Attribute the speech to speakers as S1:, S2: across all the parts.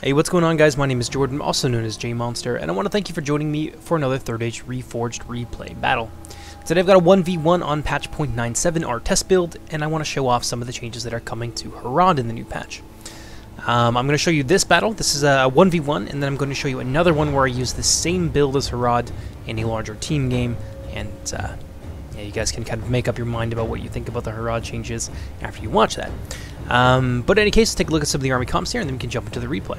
S1: Hey, what's going on, guys? My name is Jordan, also known as J-Monster, and I want to thank you for joining me for another Third Age Reforged replay battle. Today I've got a 1v1 on patch 0.97, our test build, and I want to show off some of the changes that are coming to Harad in the new patch. I'm going to show you this battle. This is a 1v1, and then I'm going to show you another one where I use the same build as Harad in a larger team game, and yeah, you guys can kind of make up your mind about what you think about the Harad changes after you watch that. But in any case, let's take a look at some of the army comps here, and then we can jump into the replay.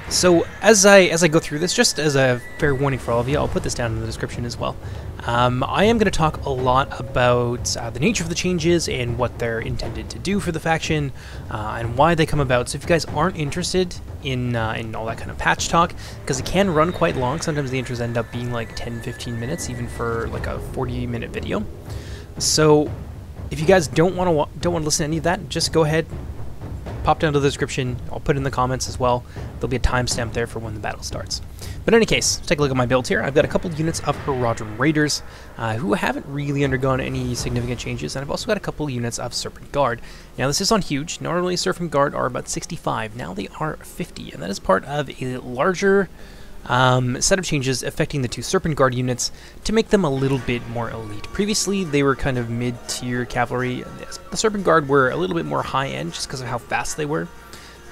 S1: So as I go through this, just as a fair warning for all of you, I'll put this down in the description as well. I am going to talk a lot about the nature of the changes and what they're intended to do for the faction, and why they come about. So if you guys aren't interested in all that kind of patch talk, because it can run quite long, sometimes the intros end up being like 10-15 minutes, even for like a 40-minute video. So if you guys don't want to listen to any of that, just go ahead, pop down to the description. I'll put it in the comments as well. There'll be a timestamp there for when the battle starts. But in any case, let's take a look at my build here. I've got a couple units of HARADRIM Raiders who haven't really undergone any significant changes, and I've also got a couple units of Serpent Guard. Now this is on huge. Normally Serpent Guard are about 65. Now they are 50, and that is part of a larger set of changes affecting the two Serpent Guard units to make them a little bit more elite. Previously, they were kind of mid-tier cavalry. The Serpent Guard were a little bit more high-end just because of how fast they were,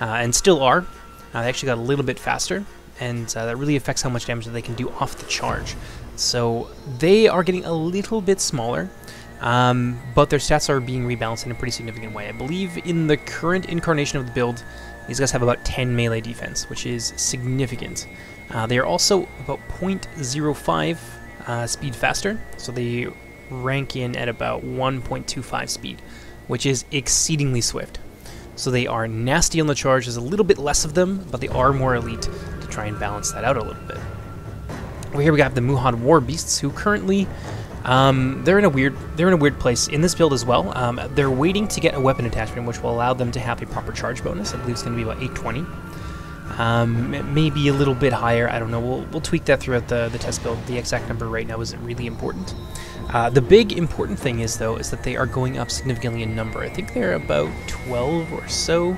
S1: and still are. They actually got a little bit faster, and that really affects how much damage that they can do off the charge. So they are getting a little bit smaller, but their stats are being rebalanced in a pretty significant way. I believe in the current incarnation of the build, these guys have about 10 melee defense, which is significant. They are also about 0.05 speed faster, so they rank in at about 1.25 speed, which is exceedingly swift. So they are nasty on the charge. There's a little bit less of them, but they are more elite to try and balance that out a little bit. Over here we got the Muhad War Beasts, who currently they're in a weird place in this build as well. They're waiting to get a weapon attachment, which will allow them to have a proper charge bonus. I believe it's going to be about 820. It may be a little bit higher, I don't know, we'll tweak that throughout the test build. The exact number right now isn't really important. The big important thing is, though, is that they are going up significantly in number. I think they're about 12 or so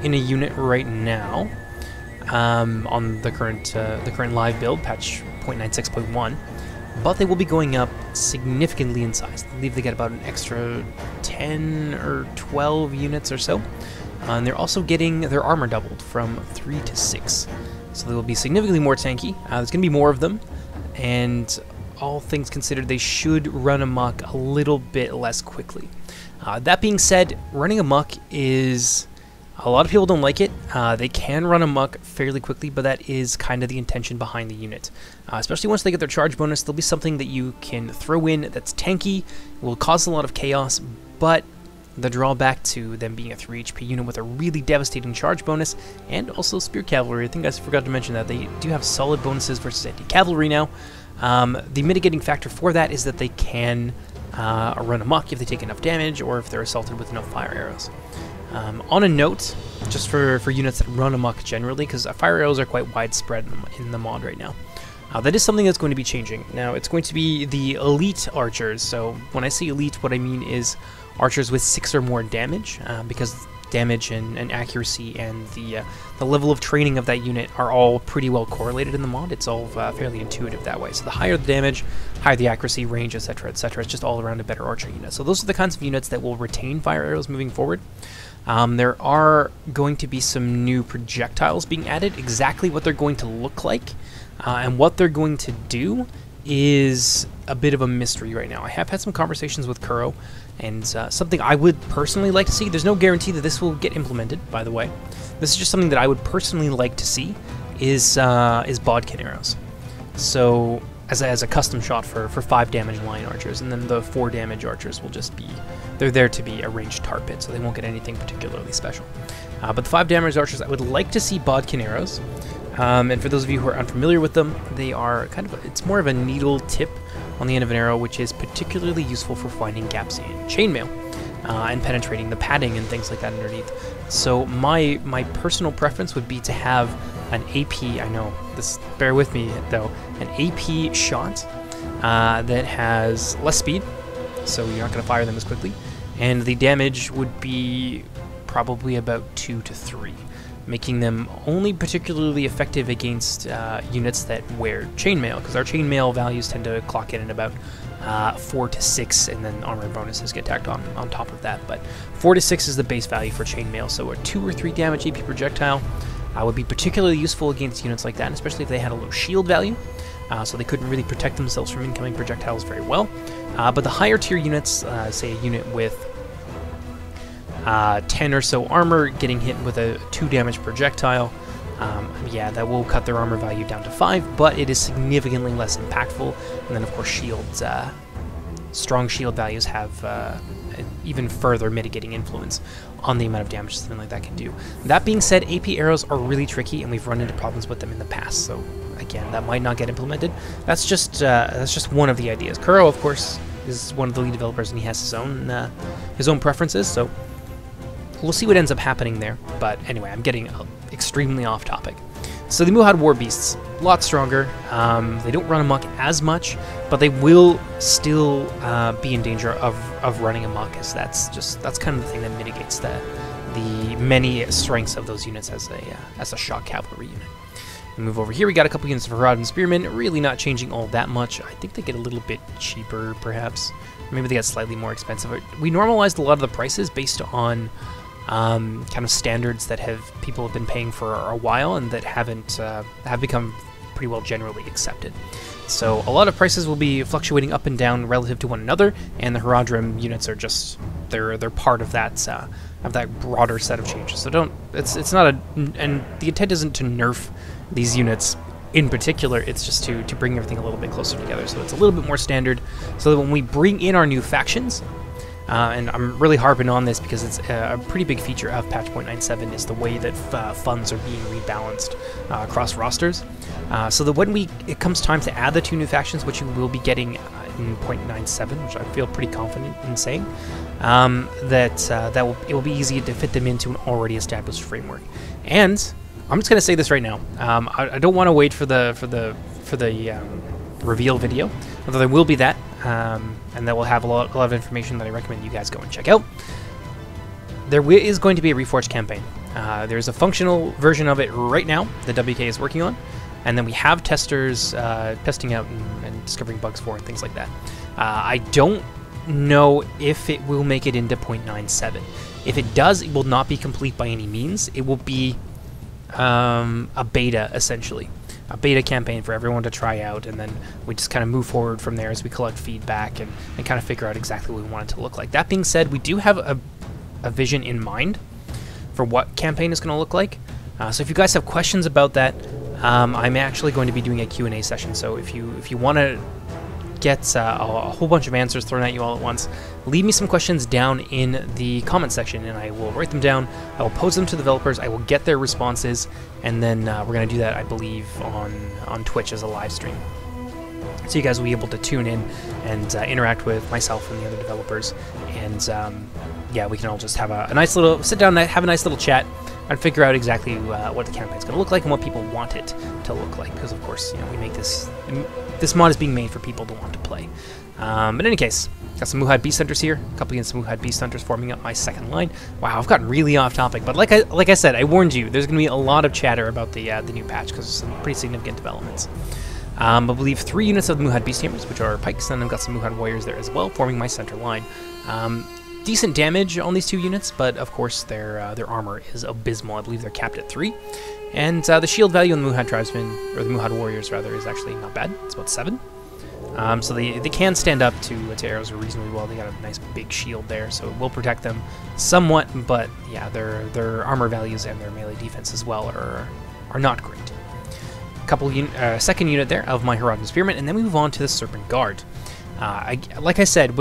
S1: in a unit right now, on the current live build, patch 0.96.1, but they will be going up significantly in size. I believe they get about an extra 10 or 12 units or so. And they're also getting their armor doubled from 3 to 6. So they will be significantly more tanky. There's going to be more of them, and all things considered, they should run amok a little bit less quickly. That being said, running amok is... a lot of people don't like it. They can run amok fairly quickly, but that is kind of the intention behind the unit. Especially once they get their charge bonus, there'll be something that you can throw in that's tanky, will cause a lot of chaos, but the drawback to them being a 3 HP unit with a really devastating charge bonus, and also Spear Cavalry. I think I forgot to mention that they do have solid bonuses versus anti-cavalry now. The mitigating factor for that is that they can run amok if they take enough damage, or if they're assaulted with enough fire arrows. On a note, just for units that run amok generally, because fire arrows are quite widespread in the mod right now, that is something that's going to be changing. Now, it's going to be the elite archers. So when I say elite, what I mean is archers with 6 or more damage, because damage and accuracy and the level of training of that unit are all pretty well correlated in the mod. It's all fairly intuitive that way. So the higher the damage, higher the accuracy, range, etc., etc. It's just all around a better archer unit. So those are the kinds of units that will retain fire arrows moving forward. There are going to be some new projectiles being added. Exactly what they're going to look like and what they're going to do is a bit of a mystery right now. I have had some conversations with Kuro, and something I would personally like to see. There's no guarantee that this will get implemented, by the way. This is just something that I would personally like to see is Bodkin Arrows. So as a custom shot for 5 damage line archers, and then the 4 damage archers will just be, they're there to be a ranged tar pit, so they won't get anything particularly special. But the 5 damage archers, I would like to see Bodkin Arrows. And for those of you who are unfamiliar with them, they are kind of it's more of a needle tip on the end of an arrow, which is particularly useful for finding gaps in chainmail and penetrating the padding and things like that underneath. So my personal preference would be to have an AP, I know, this, bear with me though, an AP shot that has less speed, so you're not going to fire them as quickly, and the damage would be probably about 2 to 3. making them only particularly effective against units that wear chainmail, because our chainmail values tend to clock in at about 4 to 6, and then armor bonuses get tacked on top of that. But 4 to 6 is the base value for chainmail, so a 2 or 3 damage AP projectile would be particularly useful against units like that, especially if they had a low shield value, so they couldn't really protect themselves from incoming projectiles very well. But the higher tier units, say a unit with 10 or so armor getting hit with a 2 damage projectile, yeah, that will cut their armor value down to 5, but it is significantly less impactful. And then, of course, shields, strong shield values have an even further mitigating influence on the amount of damage something like that can do. That being said, AP arrows are really tricky, and we've run into problems with them in the past, so again, that might not get implemented. That's just one of the ideas. Kuro, of course, is one of the lead developers, and he has his own preferences, so we'll see what ends up happening there. But anyway, I'm getting extremely off topic. So the Muhad War Beasts, a lot stronger. They don't run amok as much, but they will still be in danger of running amok, as that's kind of the thing that mitigates the many strengths of those units as a shock cavalry unit. We move over here. We got a couple units of HARADRIM Spearmen, really not changing all that much. I think they get a little bit cheaper, perhaps. Maybe they get slightly more expensive. We normalized a lot of the prices based on kind of standards that people have been paying for a while, and that have become pretty well generally accepted. So a lot of prices will be fluctuating up and down relative to one another, and the HARADRIM units are just they're part of that broader set of changes. So it's not and the intent isn't to nerf these units in particular, it's just to bring everything a little bit closer together, so it's a little bit more standard, so that when we bring in our new factions, and I'm really harping on this because it's a pretty big feature of patch 0.97, is the way that funds are being rebalanced across rosters, so that when it comes time to add the 2 new factions, which you will be getting in 0.97, which I feel pretty confident in saying, it will be easy to fit them into an already established framework. And I'm just going to say this right now. I don't want to wait for the reveal video, although there will be that, and that will have a lot of information that I recommend you guys go and check out. There is going to be a Reforged campaign. There's a functional version of it right now that WK is working on, and then we have testers testing out and discovering bugs for and things like that. I don't know if it will make it into 0.97. If it does, it will not be complete by any means. It will be a beta, essentially. A beta campaign for everyone to try out, and then we just kind of move forward from there as we collect feedback and kind of figure out exactly what we want it to look like. That being said, we do have a vision in mind for what campaign is going to look like. So if you guys have questions about that, I'm actually going to be doing a Q&A session, so if you want to get a whole bunch of answers thrown at you all at once, leave me some questions down in the comment section, and I will write them down. I will pose them to the developers. I will get their responses, and then we're going to do that, I believe, on Twitch as a live stream. So you guys will be able to tune in and interact with myself and the other developers, and yeah, we can all just have a nice little sit down, have a nice little chat, and figure out exactly what the campaign is going to look like and what people want it to look like. Because of course, we make this mod is being made for people to want to play. But in any case, got some Muhad Beast Hunters here. A couple against some Muhad Beast Hunters forming up my second line. Wow, I've gotten really off topic, but like I said, I warned you. There's going to be a lot of chatter about the new patch because there's some pretty significant developments. I believe 3 units of the Muhad Beast Tamers, which are pikes, and I've got some Muhad Warriors there as well, forming my center line. Decent damage on these 2 units, but of course their armor is abysmal. I believe they're capped at 3. And the shield value on the Muhad Tribesmen, or the Muhad Warriors rather, is actually not bad. It's about 7. So they can stand up to arrows reasonably well. They got a nice big shield there, so it will protect them somewhat, but yeah, their armor values and their melee defense as well are not great. Second unit there of my HARADRIM Spearmen, and then we move on to the Serpent Guard. Like I said,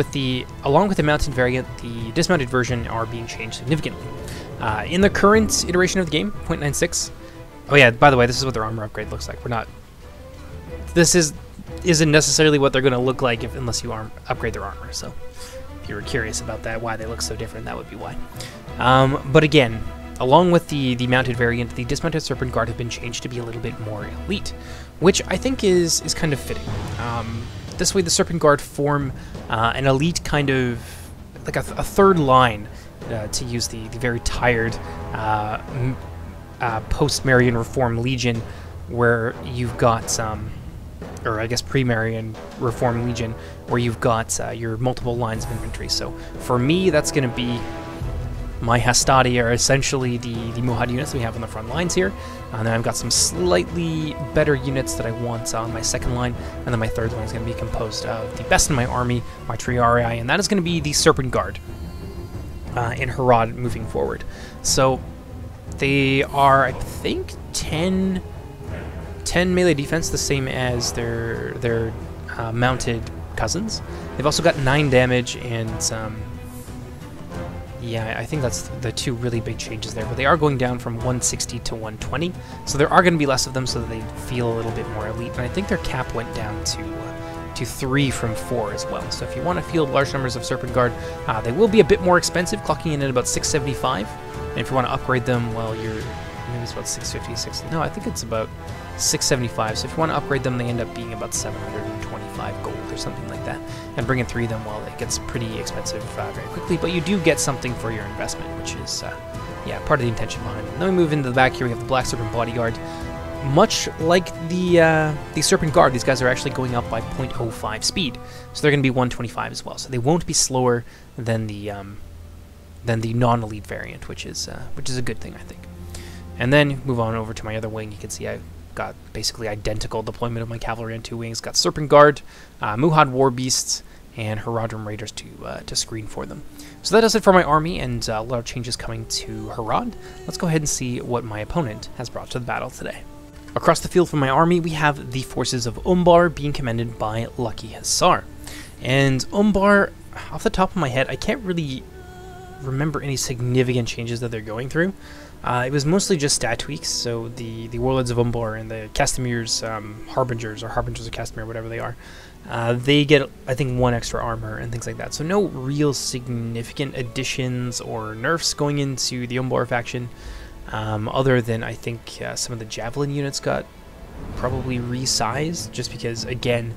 S1: along with the mounted variant, the dismounted version are being changed significantly. In the current iteration of the game, 0.96. Oh yeah, by the way, this is what their armor upgrade looks like. This isn't necessarily what they're going to look like unless you upgrade their armor. So if you were curious about that, why they look so different, that would be why. But again, along with the mounted variant, the dismounted Serpent Guard have been changed to be a little bit more elite, which I think is kind of fitting. This way the Serpent Guard form an elite kind of, like a third line, to use the very tired post-Marian Reform Legion, where you've got or I guess pre-Marian Reform Legion, where you've got your multiple lines of infantry. So for me, that's going to be my Hastati are essentially the Muhad units that we have on the front lines here. And then I've got some slightly better units that I want on my second line. And then my third line is going to be composed of the best in my army, my Triarii, and that is going to be the Serpent Guard in Harad moving forward. So they are, I think, 10 melee defense, the same as their mounted cousins. They've also got 9 damage and yeah, I think that's the two really big changes there, but they are going down from 160 to 120, so there are going to be less of them so that they feel a little bit more elite, and I think their cap went down to 3 from 4 as well. So if you want to field large numbers of Serpent Guard, they will be a bit more expensive, clocking in at about 675, and if you want to upgrade them, well, maybe it's about 650, no, I think it's about 675, so if you want to upgrade them, they end up being about 725 gold or something like that, and bringing 3 of them, well, it gets pretty expensive very quickly, but you do get something for your investment, which is, yeah, part of the intention behind it. Then we move into the back here, we have the Black Serpent Bodyguard. Much like the Serpent Guard, these guys are actually going up by 0.05 speed, so they're going to be 125 as well, so they won't be slower than the non-elite variant, which is a good thing, I think. And then move on over to my other wing. You can see I've got basically identical deployment of my cavalry on 2 wings. Got Serpent Guard, Muhad War Beasts, and HARADRIM Raiders to screen for them. So that does it for my army, and a lot of changes coming to Harad. Let's go ahead and see what my opponent has brought to the battle today. Across the field for my army, we have the forces of Umbar being commanded by Lucky Hussar. And Umbar, off the top of my head, I can't really remember any significant changes that they're going through. It was mostly just stat tweaks, so the Warlords of Umbar and the Castamir's Harbingers, or Harbingers of Castamir, whatever they are, they get, I think, 1 extra armor and things like that. So no real significant additions or nerfs going into the Umbar faction, other than I think some of the Javelin units got probably resized, just because, again,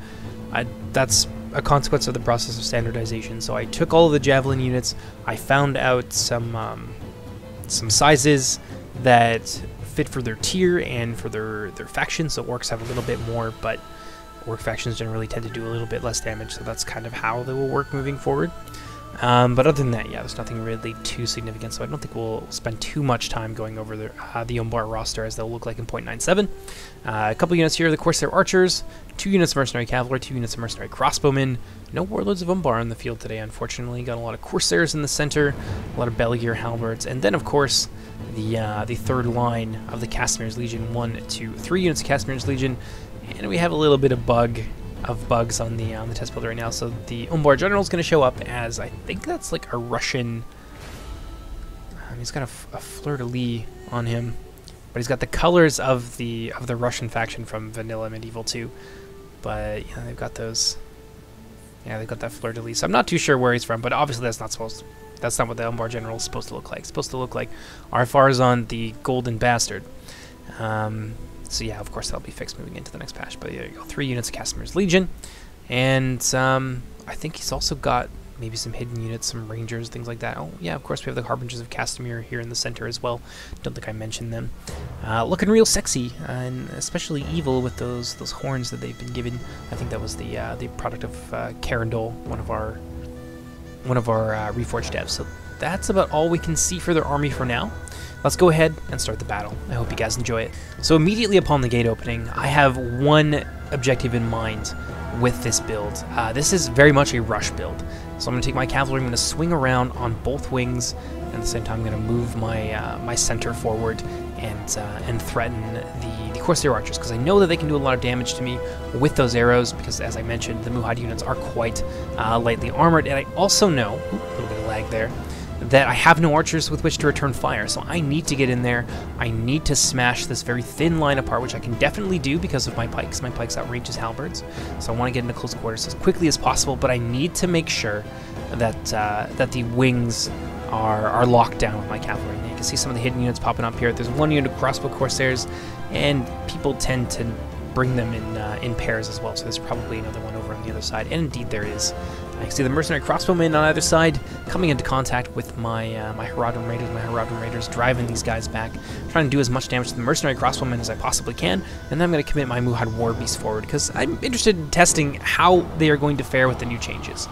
S1: that's a consequence of the process of standardization. So I took all of the Javelin units, I found out some sizes that fit for their tier and for their faction, so orcs have a little bit more, but orc factions generally tend to do a little bit less damage, so that's kind of how they will work moving forward. But other than that, yeah, there's nothing really too significant, so I don't think we'll spend too much time going over the Umbar roster, as they'll look like in 0.97. A couple units here, the Corsair Archers, 2 units of Mercenary Cavalry, 2 units of Mercenary Crossbowmen. No Warlords of Umbar on the field today, unfortunately. Got a lot of Corsairs in the center, a lot of Beligear Halberds, and then, of course, the third line of the Castamir's Legion, 1, 2, 3 units of Castamir's Legion, and we have a little bit of bugs on the test build right now. So the Umbar General is going to show up as, I think that's like a Russian. He's got a fleur-de-lis on him, but he's got the colors of the Russian faction from Vanilla Medieval 2. But yeah, they've got those. Yeah, they've got that fleur-de-lis. So I'm not too sure where he's from, but obviously that's not what the Umbar General is supposed to look like. It's supposed to look like Arfarzon, the Golden Bastard. So yeah, of course that'll be fixed moving into the next patch. But there you go, 3 units of Castamir's Legion, and I think he's also got maybe some hidden units, some Rangers, things like that. Oh yeah, of course we have the Harbingers of Castamir here in the center as well. Don't think I mentioned them. Looking real sexy, and especially evil with those horns that they've been given. I think that was the product of Carindol, one of our Reforged devs. So that's about all we can see for their army for now. Let's go ahead and start the battle. I hope you guys enjoy it. So immediately upon the gate opening, I have one objective in mind with this build. This is very much a rush build. So I'm going to take my cavalry, I'm going to swing around on both wings, and at the same time I'm going to move my center forward and threaten the Corsair Archers, because I know that they can do a lot of damage to me with those arrows, because as I mentioned, the Muhad units are quite lightly armored, and I also know, a little bit of lag there, that I have no archers with which to return fire, so I need to get in there. I need to smash this very thin line apart, which I can definitely do because of my pikes. My pikes outrange his halberds, so I want to get into close quarters as quickly as possible, but I need to make sure that that the wings are locked down with my cavalry. And you can see some of the hidden units popping up here. There's 1 unit of crossbow Corsairs, and people tend to bring them in pairs as well, so there's probably another one over on the other side, and indeed there is. I can see the mercenary crossbowmen on either side coming into contact with my my HARADRIM Raiders. My HARADRIM Raiders driving these guys back, trying to do as much damage to the mercenary crossbowmen as I possibly can, and then I'm going to commit my Muhad War Beast forward because I'm interested in testing how they are going to fare with the new changes.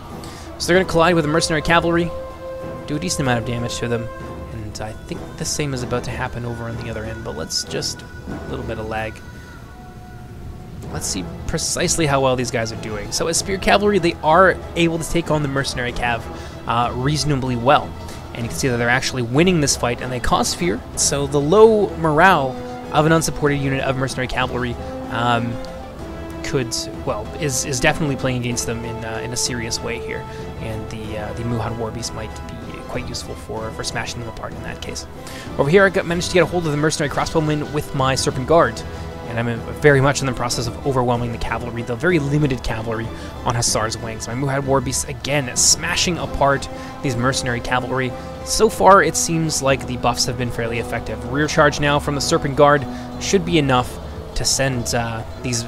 S1: So they're going to collide with the mercenary cavalry, do a decent amount of damage to them, and I think the same is about to happen over on the other end, but let's just a little bit of lag. Let's see precisely how well these guys are doing. So as Spear Cavalry, they are able to take on the Mercenary Cav reasonably well. And you can see that they're actually winning this fight, and they cause fear. So the low morale of an unsupported unit of Mercenary Cavalry is definitely playing against them in a serious way here. And the Muhad War Beast might be quite useful for smashing them apart in that case. Over here, I managed to get a hold of the Mercenary Crossbowmen with my Serpent Guard. And I'm very much in the process of overwhelming the cavalry, the very limited cavalry on Hussar's wings. My Muhad War Beast, again, smashing apart these mercenary cavalry. So far, it seems like the buffs have been fairly effective. Rear charge now from the Serpent Guard should be enough to send these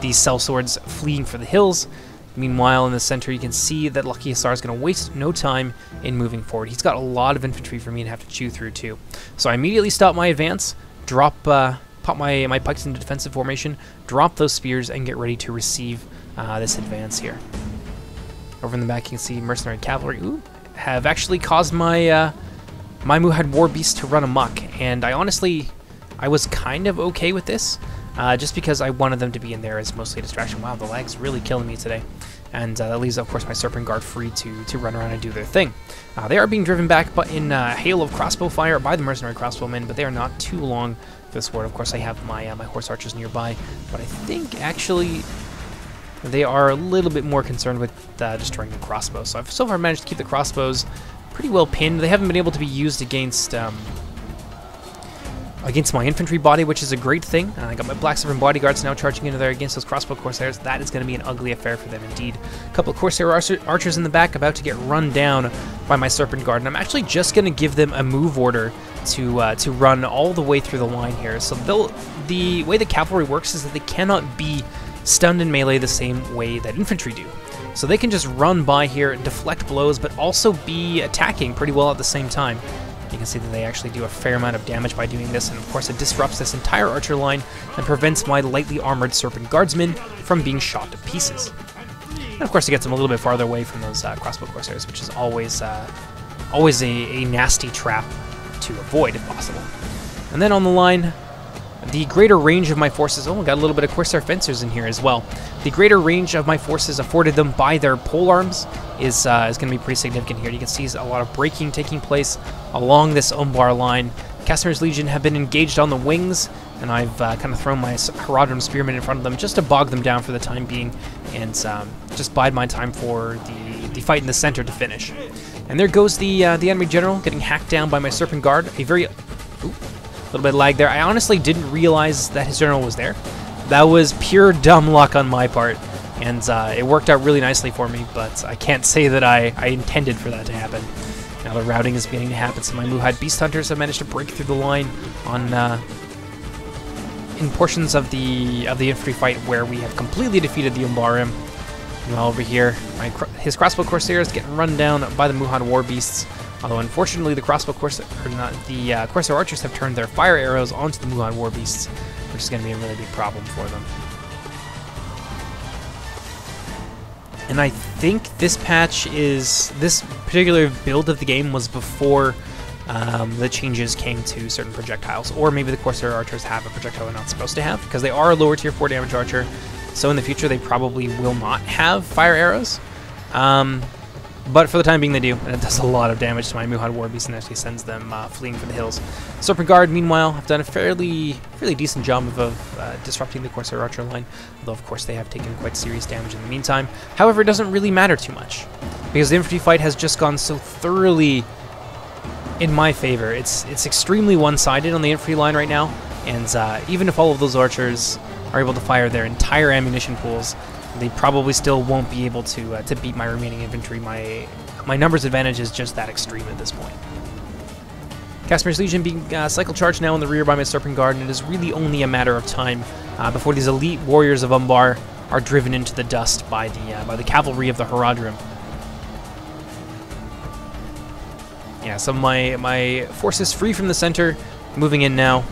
S1: sellswords fleeing for the hills. Meanwhile, in the center, you can see that Lucky Hussar is going to waste no time in moving forward. He's got a lot of infantry for me to have to chew through, too. So I immediately stop my advance, pop my pikes into defensive formation, drop those spears, and get ready to receive this advance here. Over in the back, you can see mercenary cavalry have actually caused my my Muhad War Beast to run amok, and I was kind of okay with this, just because I wanted them to be in there as mostly a distraction. Wow, the lag's really killing me today. And that leaves, of course, my Serpent Guard free to run around and do their thing. They are being driven back but in a hail of crossbow fire by the mercenary crossbowmen, but they are not too long for this war. Of course, I have my my horse archers nearby, but I think actually they are a little bit more concerned with destroying the crossbows. So I've so far managed to keep the crossbows pretty well pinned. They haven't been able to be used against my infantry body, which is a great thing. I got my Black Serpent bodyguards now charging into there against those crossbow corsairs. That is going to be an ugly affair for them indeed. A couple of corsair archers in the back about to get run down by my Serpent Guard, and I'm actually just going to give them a move order to run all the way through the line here. So the way the cavalry works is that they cannot be stunned in melee the same way that infantry do. So they can just run by here and deflect blows, but also be attacking pretty well at the same time. You can see that they actually do a fair amount of damage by doing this, and of course it disrupts this entire archer line and prevents my lightly armored Serpent Guardsmen from being shot to pieces. And of course it gets them a little bit farther away from those crossbow corsairs, which is always a nasty trap to avoid if possible. And then on the line, the greater range of my forces, we got a little bit of Corsair Fencers in here as well. The greater range of my forces afforded them by their pole arms is going to be pretty significant here. You can see a lot of braking taking place along this Umbar line. Castmir's Legion have been engaged on the wings, and I've kind of thrown my HARADRIM Spearmen in front of them just to bog them down for the time being, and just bide my time for the fight in the center to finish. And there goes the enemy general getting hacked down by my Serpent Guard. A very... little bit of lag there. I honestly didn't realize that his general was there. That was pure dumb luck on my part, and it worked out really nicely for me, but I can't say that I intended for that to happen. Now the routing is beginning to happen, so my Muhad Beast Hunters have managed to break through the line on in portions of the infantry fight where we have completely defeated the Umbarim. Meanwhile, over here, his crossbow corsairs getting run down by the Muhad War Beasts. Although unfortunately, the Corsair Archers have turned their fire arrows onto the Muhad War Beasts, which is going to be a really big problem for them. And I think this particular build of the game was before the changes came to certain projectiles, or maybe the Corsair Archers have a projectile they're not supposed to have, because they are a lower tier 4 damage archer, so in the future they probably will not have fire arrows. But for the time being they do, and it does a lot of damage to my Muhad War Beast and actually sends them fleeing for the hills. Serpent Guard, meanwhile, have done a fairly decent job of disrupting the Corsair Archer line, although of course they have taken quite serious damage in the meantime. However, it doesn't really matter too much, because the infantry fight has just gone so thoroughly in my favor. It's extremely one-sided on the infantry line right now, and even if all of those archers are able to fire their entire ammunition pools, they probably still won't be able to beat my remaining infantry. My numbers advantage is just that extreme at this point. Castmir's Legion being cycle charged now in the rear by my Serpent Guard, and it is really only a matter of time before these elite warriors of Umbar are driven into the dust by the cavalry of the HARADRIM. Yeah, so my forces free from the center, moving in now.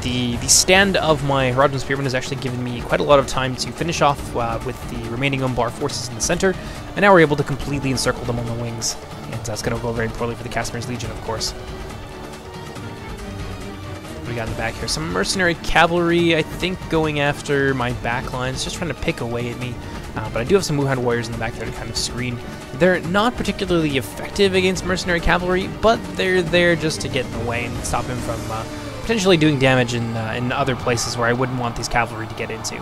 S1: The stand of my HARADRIM Spearmen has actually given me quite a lot of time to finish off with the remaining Umbar forces in the center, and now we're able to completely encircle them on the wings, and that's going to go very poorly for the Casimir's Legion, of course. What do we got in the back here? Some mercenary cavalry, I think, going after my back lines, just trying to pick away at me, but I do have some Wuhan warriors in the back there to kind of screen. They're not particularly effective against mercenary cavalry, but they're there just to get in the way and stop him from potentially doing damage in other places where I wouldn't want these cavalry to get into.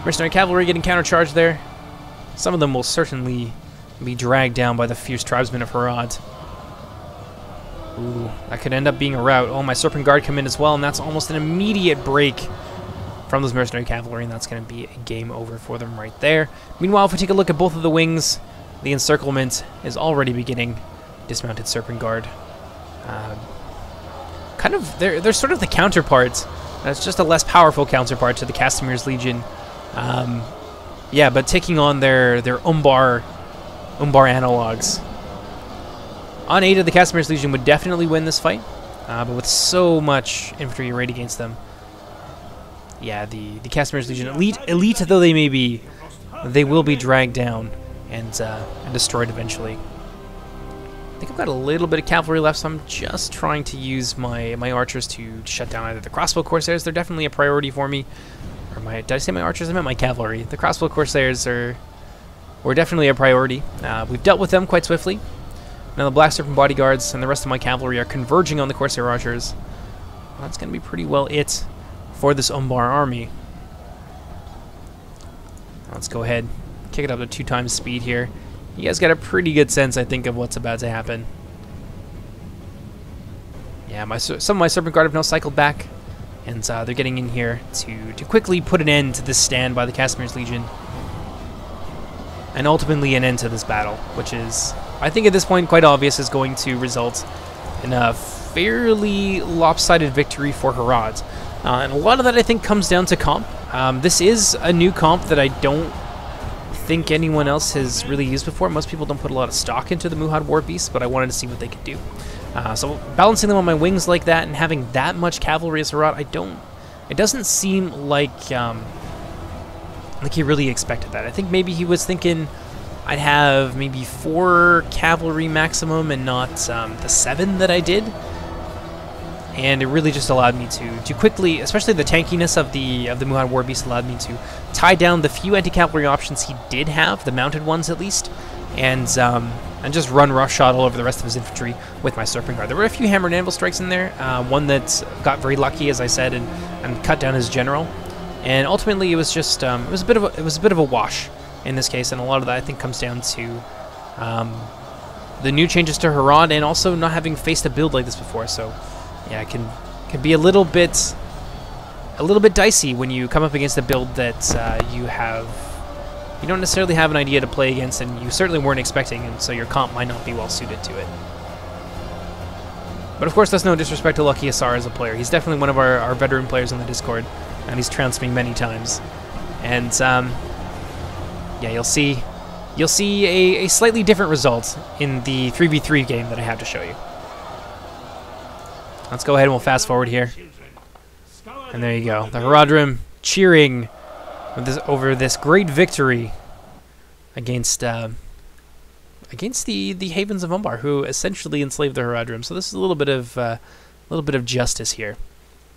S1: Mercenary cavalry getting countercharged there. Some of them will certainly be dragged down by the fierce tribesmen of Harad. Ooh, that could end up being a rout. Oh, my Serpent Guard come in as well, and that's almost an immediate break from those mercenary cavalry, and that's going to be a game over for them right there. Meanwhile, if we take a look at both of the wings, the encirclement is already beginning. Dismounted Serpent Guard. Kind of, they're sort of the counterpart. It's just a less powerful counterpart to the Casimir's Legion. Yeah, but taking on their Umbar analogs. On 8, the Casimir's Legion would definitely win this fight, but with so much infantry arrayed against them, yeah, the Casimir's Legion, elite though they may be, they will be dragged down and destroyed eventually. I think I've got a little bit of cavalry left, so I'm just trying to use my archers to shut down either the crossbow corsairs. They're definitely a priority for me. Or did I say my archers? I meant my cavalry. The crossbow corsairs were definitely a priority. We've dealt with them quite swiftly. Now the Black Serpent bodyguards and the rest of my cavalry are converging on the corsair archers. Well, that's going to be pretty well it for this Umbar army. Let's go ahead, kick it up to 2 times speed here. You guys got a pretty good sense, I think, of what's about to happen. Yeah, some of my Serpent Guard have now cycled back, and they're getting in here to quickly put an end to this stand by the Casimir's Legion, and ultimately an end to this battle, which is, I think at this point, quite obvious, is going to result in a fairly lopsided victory for Harad. And a lot of that, I think, comes down to comp. This is a new comp that I don't think anyone else has really used before. Most people don't put a lot of stock into the Muhad War Beasts, but I wanted to see what they could do. So balancing them on my wings like that and having that much cavalry as Harad, it doesn't seem like he really expected that. I think maybe he was thinking I'd have maybe 4 cavalry maximum and not the 7 that I did. And it really just allowed me to quickly, especially the tankiness of the Muhad War Beast, allowed me to tie down the few anti-cavalry options he did have, the mounted ones at least, and just run roughshod all over the rest of his infantry with my Serpent Guard. There were a few hammer and anvil strikes in there, one that got very lucky, as I said, and cut down his general. And ultimately, it was just it was a bit of a wash in this case, and a lot of that I think comes down to the new changes to Harad and also not having faced a build like this before. So yeah, it can be a little bit dicey when you come up against a build that you don't necessarily have an idea to play against, and you certainly weren't expecting, and so your comp might not be well suited to it. But of course, that's no disrespect to Lucky Asar as a player. He's definitely one of our veteran players on the Discord, and he's trounced me many times. And yeah, you'll see a slightly different result in the 3v3 game that I have to show you. Let's go ahead and we'll fast forward here. And there you go. The HARADRIM cheering over this great victory against the Havens of Umbar, who essentially enslaved the HARADRIM. So this is a little bit of justice here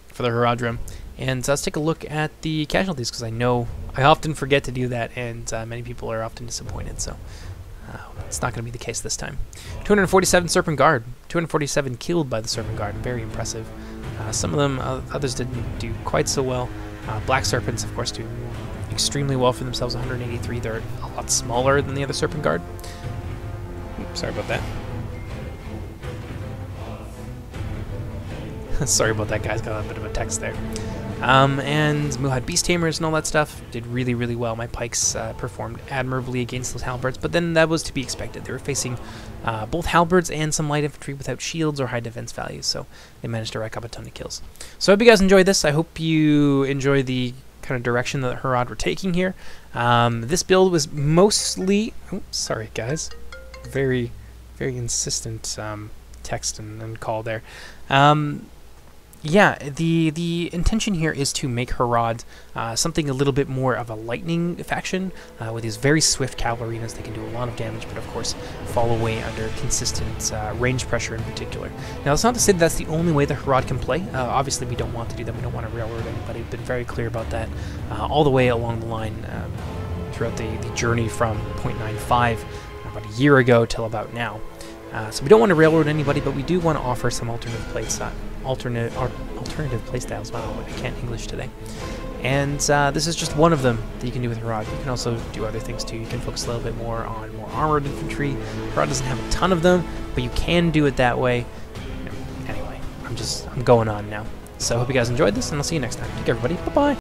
S1: for the HARADRIM. And let's take a look at the casualties, because I know I often forget to do that, and many people are often disappointed. So it's not going to be the case this time. 247 Serpent Guard, 247 killed by the Serpent Guard. Very impressive. Some of them, others didn't do quite so well. Black Serpents, of course, do extremely well for themselves. 183. They're a lot smaller than the other Serpent Guard. Oops, sorry about that. Sorry about that, guys. Got a bit of a text there. And Muhad Beast Tamers and all that stuff did really, really well. My pikes performed admirably against those halberds, but then that was to be expected. They were facing both halberds and some light infantry without shields or high defense values, so they managed to rack up a ton of kills. So I hope you guys enjoyed this. I hope you enjoy the kind of direction that Harad were taking here. This build was mostly... Oh, sorry, guys. Very, very insistent text and call there. Yeah, the intention here is to make Harad something a little bit more of a lightning faction with these very swift cavalrymen. They can do a lot of damage, but of course fall away under consistent range pressure in particular. Now, that's not to say that that's the only way the Harad can play. Obviously, we don't want to do that. We don't want to railroad anybody. We've been very clear about that all the way along the line throughout the journey from 0.95 about a year ago till about now. So we don't want to railroad anybody, but we do want to offer some alternative playstyles. Wow, I can't English today. And this is just one of them that you can do with Harad. You can also do other things too. You can focus a little bit more on more armored infantry. Harad doesn't have a ton of them, but you can do it that way. Anyway, I'm going on now. So I hope you guys enjoyed this, and I'll see you next time. Take care, everybody. Bye-bye.